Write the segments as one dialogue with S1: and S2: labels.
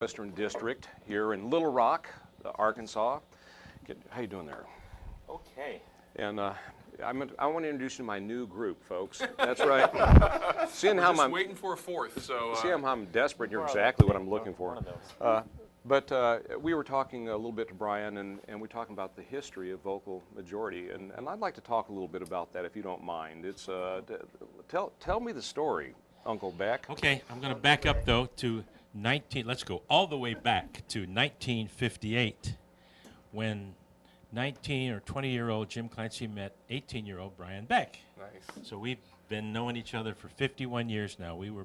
S1: Western District here in Little Rock, Arkansas. How you doing there?
S2: Okay.
S1: And I want to introduce you to my new group, folks. That's right. Seeing
S3: We're
S1: how
S3: just
S1: I'm
S3: waiting for a fourth, so
S1: see how I'm desperate. You're exactly what I'm looking for.
S2: One of those.
S1: But we were talking a little bit to Brian, and we're talking about the history of vocal majority, and I'd like to talk a little bit about that, if you don't mind. It's tell me the story, Uncle Beck.
S4: Okay, I'm going to back up though to let's go all the way back to 1958 when 19 or 20-year-old Jim Clancy met 18-year-old Brian Beck.
S3: nice.
S4: So we've been knowing each other for 51 years now. We were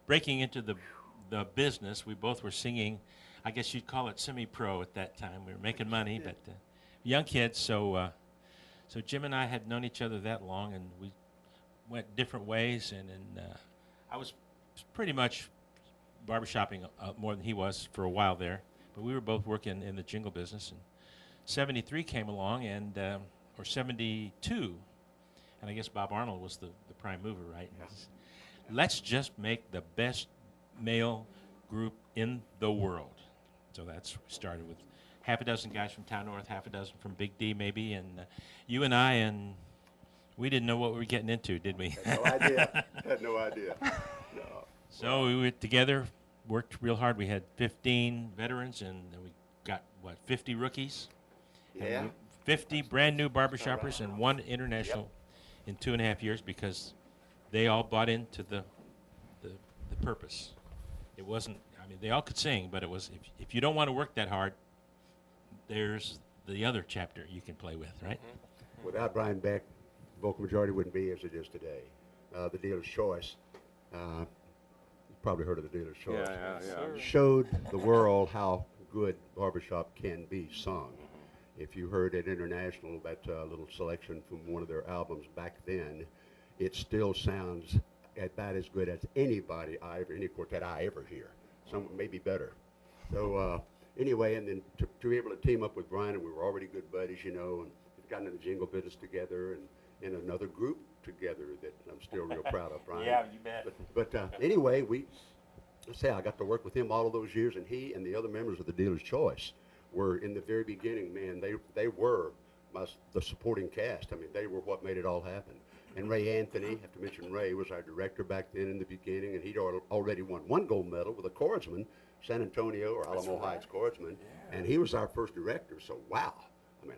S4: breaking into the business. We both were singing. I guess you'd call it semi-pro at that time. We were making money, but young kids. So Jim and I had known each other that long, and we went different ways. And I was pretty much barbershopping more than he was for a while there. But we were both working in the jingle business. And 73 came along, or 72, and I guess Bob Arnold was the prime mover, right? Yes. Let's just make the best male group in the world. So that's we started with half a dozen guys from Town North, half a dozen from Big D maybe, and you and I, and we didn't know what we were getting into, did we?
S5: Had no idea. Had no idea. No.
S4: So we were together, worked real hard. We had 15 veterans, and we got, 50 rookies?
S5: Yeah.
S4: 50 brand new barbershoppers and one international in 2.5 years because they all bought into the purpose. It wasn't, they all could sing, but it was, if you don't want to work that hard, there's the other chapter you can play with, right?
S5: Mm-hmm. Without Brian Beck, vocal majority wouldn't be as it is today. The Dealer's Choice, you've probably heard of the Dealer's Choice,
S1: Yeah.
S5: showed the world how good barbershop can be sung. If you heard at International, that little selection from one of their albums back then, it still sounds about as good as any quartet I ever hear. Some maybe better. So anyway, and then to be able to team up with Brian, and we were already good buddies, and we've gotten in the jingle business together, and in another group together that I'm still real proud of, Brian.
S2: Yeah, you bet.
S5: But anyway, I got to work with him all of those years, and he and the other members of the Dealer's Choice were in the very beginning, man. They were the supporting cast. They were what made it all happen. And Ray Anthony, I have to mention Ray, was our director back then in the beginning, and he'd already won 1 gold medal with a chordsman, San Antonio or Alamo Heights chordsman, and he was our first director. So wow,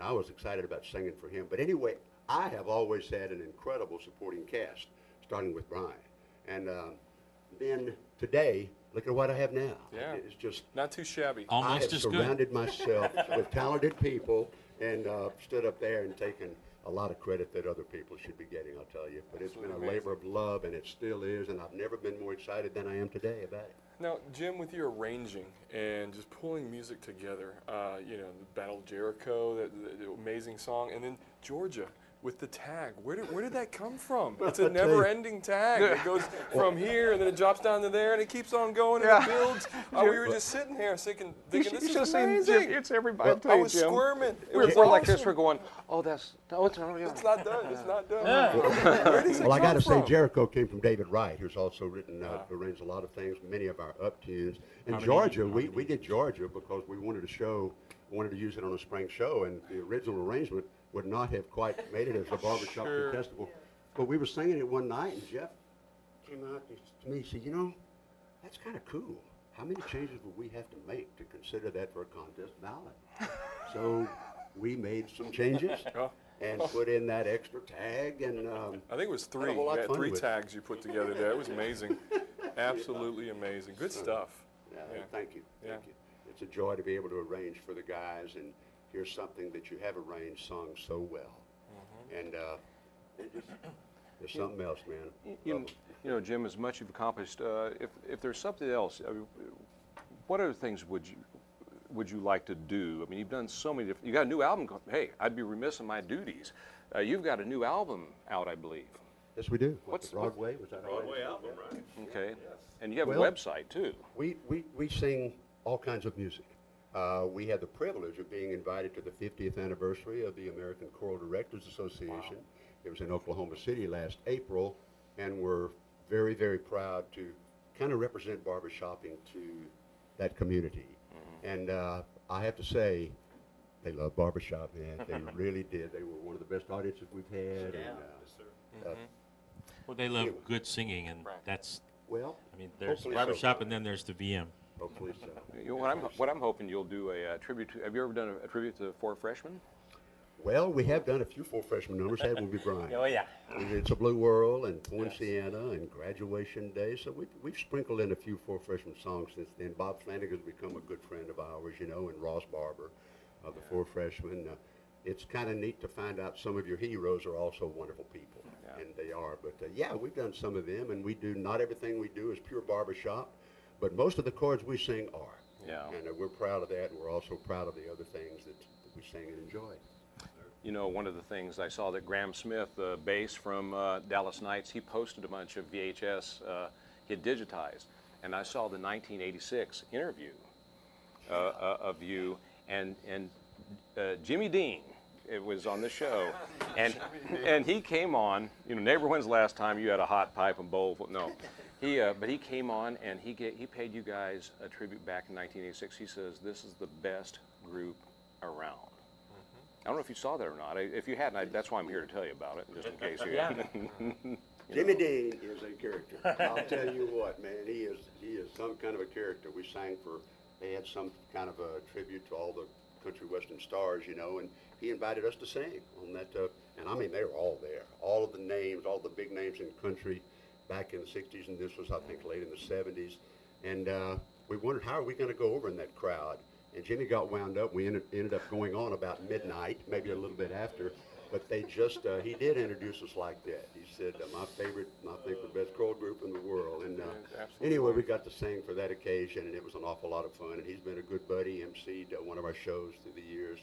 S5: I was excited about singing for him. But anyway, I have always had an incredible supporting cast, starting with Brian, and then today, look at what I have now.
S3: Yeah.
S5: It's just
S3: Not too shabby.
S5: I
S4: Almost
S5: have
S4: as good.
S5: surrounded myself with talented people and stood up there and taken a lot of credit that other people should be getting, I'll tell you. But it's been a labor of love, and it still is, and I've never been more excited than I am today about it.
S3: Now, Jim, with your arranging and just pulling music together, the Battle of Jericho, the amazing song, and then Georgia with the tag. Where did that come from? It's a never-ending tag. It goes from here, and then it drops down to there, and it keeps on going, and it builds. We were just sitting here thinking this is amazing.
S1: It's everybody.
S3: I was squirming.
S1: We're like
S3: awesome.
S1: this. We're going.
S3: It's not done. It's not done. Where does it
S5: Well, I got
S3: come
S5: to say,
S3: from?
S5: Jericho came from David Wright, who's also written, arranged a lot of things, many of our up tunes. And Georgia, we did Georgia because we wanted to use it on a spring show, and the original arrangement would not have quite made it as a barbershop festival. But we were singing it one night, and Jeff came out to me and said, that's kind of cool. How many changes would we have to make to consider that for a contest ballot? So we made some changes and put in that extra tag, and
S3: I think it was
S5: had a
S3: 3.
S5: whole lot
S3: You
S5: of
S3: had
S5: fun
S3: 3
S5: with it.
S3: tags you put together there. It was amazing. Absolutely amazing. Good stuff.
S5: Yeah,
S3: Yeah.
S5: thank you.
S3: Yeah.
S5: Thank you. It's a joy to be able to arrange for the guys and hear something that you have arranged sung so well. And there's something else, man.
S1: Jim, as much you've accomplished, if there's something else, what other things would you like to do? You've done so many different. You got a new album. Hey, I'd be remiss in my duties. You've got a new album out, I believe.
S5: Yes, we do.
S1: What's-
S5: Broadway? Was that
S2: Broadway album, right?
S1: Okay. And you have
S5: Well-
S1: a website too.
S5: We sing all kinds of music. We had the privilege of being invited to the 50th anniversary of the American Choral Directors Association. It was in Oklahoma City last April, and we're very, very proud to kind of represent barbershopping to that community. And I have to say, they love Barbershop, man. They really did. They were one of the best audiences we've had.
S2: Yeah.
S5: And,
S4: Well, they love
S5: Anyway.
S4: good singing, and
S2: Right.
S4: that's,
S5: well,
S4: I mean, there's
S5: hopefully
S4: Barbershop
S5: so.
S4: and then there's the VM.
S5: Hopefully so.
S1: You know, what I'm hoping you'll do a tribute to. Have you ever done a tribute to Four Freshmen?
S5: Well, we have done a few Four Freshman numbers, haven't we, Brian?
S2: Oh, yeah.
S5: It's a Blue World and Poinciana and Graduation Day. So we've sprinkled in a few Four Freshman songs since then. Bob Flanagan's become a good friend of ours, you know, and Ross Barber of the Four Freshmen. It's kind of neat to find out some of your heroes are also wonderful people,
S1: Yeah.
S5: and they are. But yeah, we've done some of them, and we do. Not everything we do is pure barbershop, but most of the chords we sing are.
S1: Yeah.
S5: And we're proud of that, and we're also proud of the other things that we sing and enjoy.
S1: You know, one of the things I saw that Graham Smith, the bass from Dallas Nights, he posted a bunch of VHS he had digitized, and I saw the 1986 interview of you and Jimmy Dean. It was on the show, and he came on. You know, neighbor, when's the last time you had a hot pipe and bowl? No, but he came on and he paid you guys a tribute back in 1986. He says this is the best group around. I don't know if you saw that or not. If you hadn't, that's why I'm here to tell you about it, just in case you hadn't.
S5: Jimmy Dean is a character. I'll tell you what, man, he is some kind of a character. We sang for, they had some kind of a tribute to all the country western stars, you know, and he invited us to sing on that. And I mean, they were all there. All of the names, all the big names in country back in the 60s, and this was, I think, late in the 70s. And we wondered, how are we going to go over in that crowd? And Jimmy got wound up. We ended up going on about midnight, maybe a little bit after. But they just, he did introduce us like that. He said, my favorite, I think the best chord group in the world. And anyway, we got to sing for that occasion, and it was an awful lot of fun. And he's been a good buddy, emceed one of our shows through the years.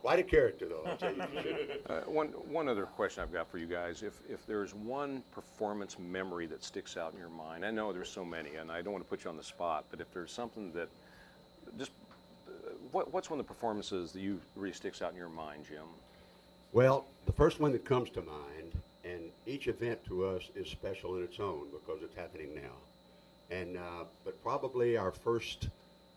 S5: Quite a character, though, I'll tell you for sure.
S1: One other question I've got for you guys. If there's one performance memory that sticks out in your mind, I know there's so many, and I don't want to put you on the spot, but if there's something that just, what's one of the performances that really sticks out in your mind, Jim?
S5: Well, the first one that comes to mind, and each event to us is special in its own because it's happening now. And but probably our first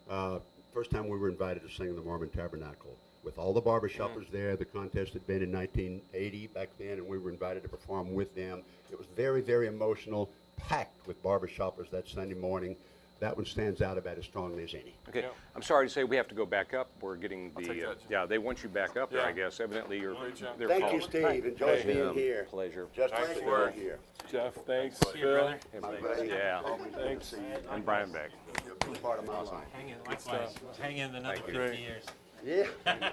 S5: time we were invited to sing in the Mormon Tabernacle with all the barbershoppers there. The contest had been in 1980 back then, and we were invited to perform with them. It was very, very emotional, packed with barbershoppers that Sunday morning. That one stands out about as strongly as any.
S1: Okay,
S3: Yeah.
S1: I'm sorry to say we have to go back up. We're getting
S3: I'll
S1: the,
S3: take that, Jim.
S1: yeah, they want you back up there, I
S3: Yeah.
S1: guess. Evidently, you're,
S3: Great job.
S1: they're
S5: Thank you,
S1: calling.
S5: Steve. Enjoy being
S1: Jim,
S5: here.
S1: pleasure.
S5: Just
S3: Nice
S5: pleasure
S3: work.
S5: being here.
S3: Jeff, thanks.
S4: See you, brother.
S1: Hey,
S5: My
S1: thanks.
S5: buddy.
S1: Yeah,
S5: Always good
S3: Thanks.
S5: to see you.
S1: and Brian Beck.
S5: You're a part of my life.
S4: Hang in, likewise. Hang in another
S1: Thank you.
S4: 50
S3: Great.
S4: years.
S5: Yeah.